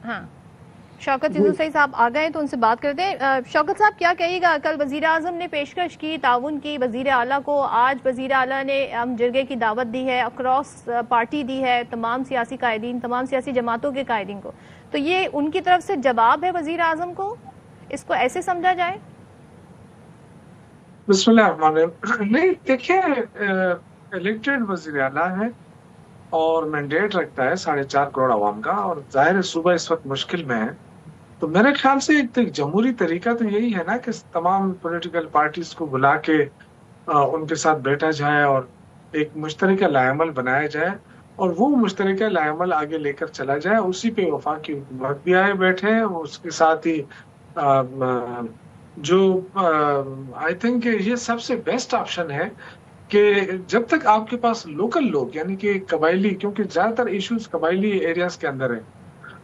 ہاں شوکت یوسفزئی صاحب آ گئے تو ان سے بات کرتے ہیں۔ شوکت صاحب کیا کہیے گا، کل وزیر اعظم نے پیشکش کی تعاون کی وزیر اعلیٰ کو، آج وزیر اعلیٰ نے جرگے کی دعوت دی ہے، اکراس پارٹی دی ہے تمام سیاسی قائدین، تمام سیاسی جماعتوں کے قائدین کو، تو یہ ان کی طرف سے جواب ہے وزیر اعظم کو، اس کو ایسے سمجھا جائے؟ بسم اللہ الرحمن الرحیم۔ نہیں دیکھیں، الیکٹڈ وزیر اعلیٰ ہے اور مینڈیٹ رکھتا ہے 4.5 کروڑ عوام کا، اور ظاہر ہے صوبہ اس وقت مشکل میں ہے، تو میرے خیال سے ایک جمہوری طریقہ تو یہی ہے نا کہ تمام پولیٹیکل پارٹیز کو بلا کے ان کے ساتھ بیٹھا جائے اور ایک مشترکہ لائحہ عمل بنایا جائے، اور وہ مشترکہ لائحہ عمل آگے لے کر چلا جائے، اسی پہ وفاقی حکومت بھی آئے بیٹھے، اس کے ساتھ ہی جو آئی تھنک یہ سب سے بیسٹ آپشن ہے کہ جب تک آپ کے پاس لوکل لوگ یعنی کہ قبائلی، کیونکہ زیادہ تر ایشوز قبائلی ایریاز کے اندر ہیں،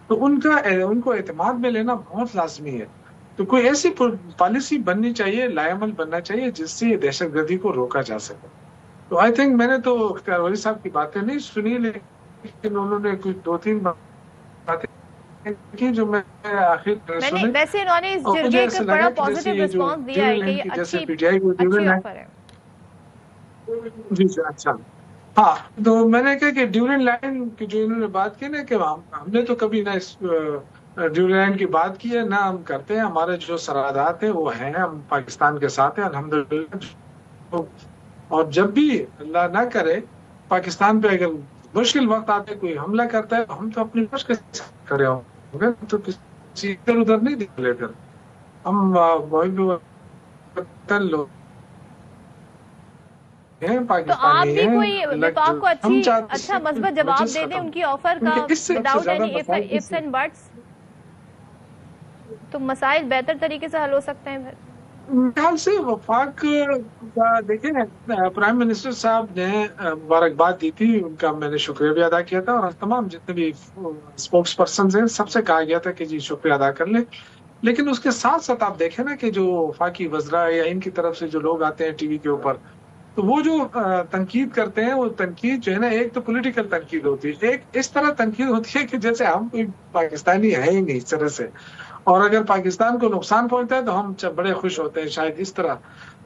تو ان کو اعتماد میں لینا بہت لازمی ہے، تو کوئی ایسی پالیسی بننی چاہیے، لائحہ عمل بننا چاہیے جس سے دہشت گردی کو روکا جا سکے۔ تو آئی تھنک میں نے تو اختیار ولی صاحب کی باتیں نہیں سنی، لیکن انہوں نے کچھ 2-3 باتیں کی جو میں آخر سنی، ویسے انہوں نے اس جرگے کا بڑا پازیٹیو رسپانس دیا ہے کہ یہ جیسے پی ٹی آئی کو ڈیورن آفر ہے۔ جی اچھا، ہاں تو میں نے کہا کہ ڈیورن لائن کی جو انہوں نے بات کی نا، کہ ہم نے تو کبھی نہ اس ڈیورن لائن کی بات کی ہے، نہ ہم کرتے ہیں، ہمارے جو سرحدات ہیں وہ ہیں، ہم پاکستان کے ساتھ ہیں الحمدللہ، اور جب بھی اللہ نہ کرے پاکستان پہ اگر مشکل وقت آتے کوئی حملہ کرتا ہے، ہم تو اپنی فرض کے ساتھ کھڑے ہوں گے، تو کسی ادھر ادھر نہیں دیکھ لے کر ہم لوگ تو آپ بھی کوئی وفاق کو اچھا مثبت جواب دے دیں ان کی آفر کا without any ifs and buts، تو مسائل بہتر طریقے سے حل ہو سکتے ہیں پھر؟ خیال سے وفاق کا دیکھیں، پرائم منسٹر صاحب نے مبارکباد دی تھی، ان کا میں نے شکریہ بھی ادا کیا تھا، اور تمام جتنے بھی اسپوکس پرسنز ہیں سب سے کہا گیا تھا کہ جی شکریہ ادا کر لیں، لیکن اس کے ساتھ ساتھ آپ دیکھیں نا کہ جو وفاقی وزراء یا ان کی طرف سے جو لوگ آتے ہیں ٹی وی کے اوپر، تو وہ جو تنقید کرتے ہیں، وہ تنقید جو ہے نا، ایک تو پولیٹیکل تنقید ہوتی ہے، ایک اس طرح تنقید ہوتی ہے کہ جیسے ہم کوئی پاکستانی ہے ہی نہیں اس طرح سے، اور اگر پاکستان کو نقصان پہنچتا ہے تو ہم بڑے خوش ہوتے ہیں شاید اس طرح،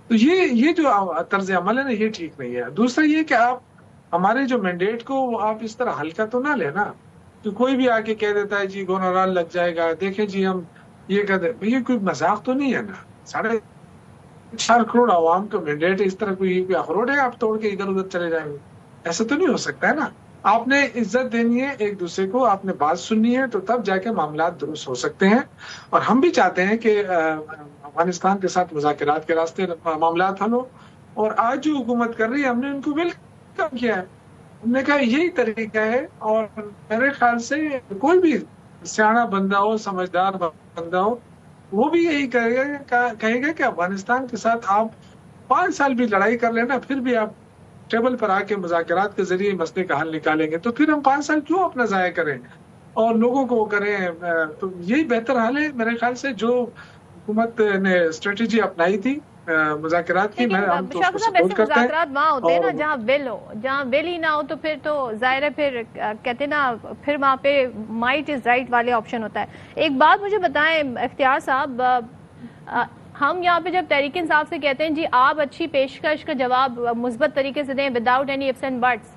تو یہ جو طرز عمل ہے نا، یہ ٹھیک نہیں ہے۔ دوسرا یہ کہ آپ ہمارے جو مینڈیٹ کو آپ اس طرح ہلکا تو نہ لینا، تو کوئی بھی آ کے کہہ دیتا ہے جی گونرال لگ جائے گا، دیکھیں جی ہم یہ کہتے ہیں، یہ کوئی مذاق تو نہیں ہے نا، 4.5 کروڑ عوام کا مینڈیٹ ہے، اس طرح کوئی اخروٹ ہے آپ توڑ کے ادھر ادھر چلے جائیں گے، ایسا تو نہیں ہو سکتا ہے نا، آپ نے عزت دینی ہے ایک دوسرے کو، آپ نے بات سننی ہے، تو تب جا کے معاملات درست ہو سکتے ہیں، اور ہم بھی چاہتے ہیں کہ افغانستان کے ساتھ مذاکرات کے راستے معاملات حل ہو، اور آج جو حکومت کر رہی ہے ہم نے ان کو ویلکم کیا ہے، ہم نے کہا یہی طریقہ ہے، اور میرے خیال سے کوئی بھی سیاح بندہ ہو، سمجھدار بندہ ہو، وہ بھی یہی کہے گا کہ افغانستان کے ساتھ آپ 5 سال بھی لڑائی کر لینا، پھر بھی آپ ٹیبل پر آ کے مذاکرات کے ذریعے مسئلے کا حل نکالیں گے، تو پھر ہم 5 سال کیوں اپنا ضائع کریں اور لوگوں کو وہ کریں، تو یہی بہتر حل ہے میرے خیال سے، جو حکومت نے اسٹریٹجی اپنائی تھی مذاکرات کی، ہم تو اس کو سپورٹ کرتے ہیں۔ مذاکرات وہاں ہوتے ہیں نا جہاں ول ہو، جہاں ول ہی نہ ہو تو پھر تو ظاہر ہے، پھر کہتے نا، پھر وہاں پہ مائٹ از رائٹ والے آپشن ہوتا ہے۔ ایک بات مجھے بتائیں اختیار صاحب، ہم یہاں پہ جب تحریک انصاف سے کہتے ہیں جی آپ اچھی پیشکش کا جواب مثبت طریقے سے دیں without any ifs and buts،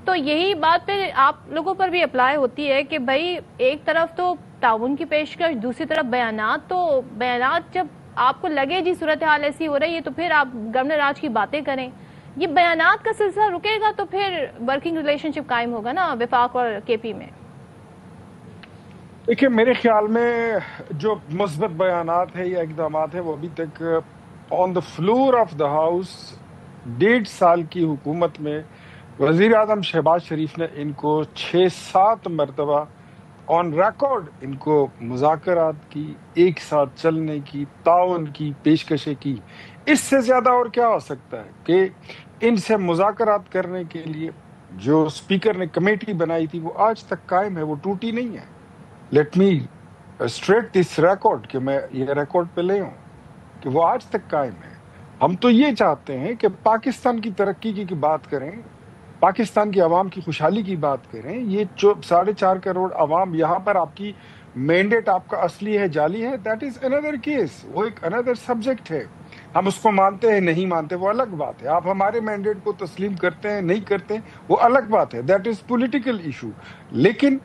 تو یہی بات پہ آپ لوگوں پر بھی اپلائی ہوتی ہے کہ بھائی ایک طرف تو تعاون کی پیشکش، دوسری طرف بیانات، تو بیانات جب آپ کو لگے جی صورتحال ایسی ہو رہی ہے تو پھر آپ گورنر راج کی باتیں کریں، یہ بیانات کا سلسلہ رکے گا تو پھر ورکنگ ریلیشن شپ قائم ہوگا نا وفاق اور کے پی میں؟ دیکھیں میرے خیال میں جو مثبت بیانات ہیں یا اقدامات ہیں وہ ابھی تک on the floor of the house 1.5 سال کی حکومت میں وزیر اعظم شہباز شریف نے ان کو 6-7 مرتبہ آن ریکارڈ ان کو مذاکرات کی، ایک ساتھ چلنے کی، تعاون کی پیشکشیں کی، اس سے زیادہ اور کیا ہو سکتا ہے کہ ان سے مذاکرات کرنے کے لیے جو اسپیکر نے کمیٹی بنائی تھی وہ آج تک قائم ہے، وہ ٹوٹی نہیں ہے۔ لیٹ می اسٹریٹ دس ریکارڈ کہ میں یہ ریکارڈ پہ لے ہوں کہ وہ آج تک قائم ہے۔ ہم تو یہ چاہتے ہیں کہ پاکستان کی ترقی کی بات کریں، پاکستان کی عوام کی خوشحالی کی بات کریں، یہ جو 4.5 کروڑ عوام یہاں پر آپ کی مینڈیٹ آپ کا اصلی ہے جعلی ہے، دیٹ از اندر کیس، وہ ایک اندر سبجیکٹ ہے. ہم اس کو مانتے ہیں نہیں مانتے وہ الگ بات ہے. آپ ہمارے مینڈیٹ کو تسلیم کرتے ہیں نہیں کرتے وہ الگ بات ہے، دیٹ از پولیٹیکل ایشو. لیکن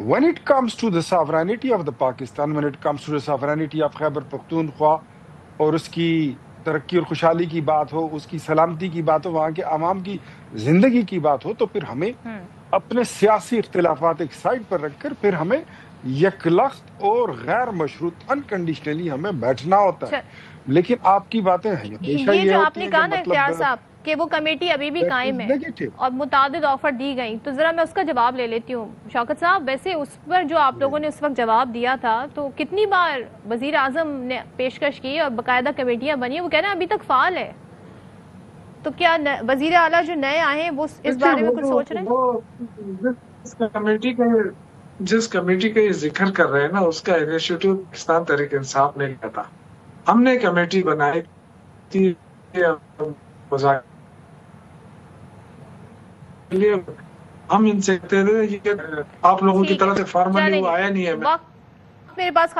when it comes to the sovereignty of the Pakistan, when it comes to the sovereignty of Khyber Pakhtunkhwa اور اس کی ترقی اور خوشحالی کی بات ہو، اس کی سلامتی کی بات ہو، وہاں کے عوام کی زندگی کی بات ہو، تو پھر ہمیں اپنے سیاسی اختلافات ایک سائڈ پر رکھ کر پھر ہمیں یکلخت اور غیر مشروط انکنڈیشنلی ہمیں بیٹھنا ہوتا ہے. لیکن آپ کی باتیں ہیں ہمیشہ یہ یہ جو آپ ہوتی نے ہیں کہا کہ نا اختیار صاحب کہ وہ کمیٹی ابھی بھی قائم ہے نیگیٹو. اور متعدد آفر دی گئی، تو ذرا میں اس کا جواب لے لیتی ہوں. شوکت صاحب، ویسے اس پر جو آپ لوگوں نے اس وقت جواب دیا تھا تو کتنی بار وزیر اعظم نے پیشکش کی اور باقاعدہ کمیٹیاں بنی، وہ کہہ رہے ہیں ابھی تک فعال ہے. تو کیا وزیر اعلیٰ جو نئے آئے ہیں وہ اس بارے میں کچھ سوچ رہے ہیں؟ جس کمیٹی کا یہ ذکر کر رہے ہیں نا، اس کا انیشیٹو پاکستان تحریک انصاف نے لیا تھا. ہم نے کمیٹی بنائی تھی ہم ان سے کہتے تھے کہ آپ لوگوں کی طرف سے فارملی وہ آیا نہیں ہے. وقت میرے پاس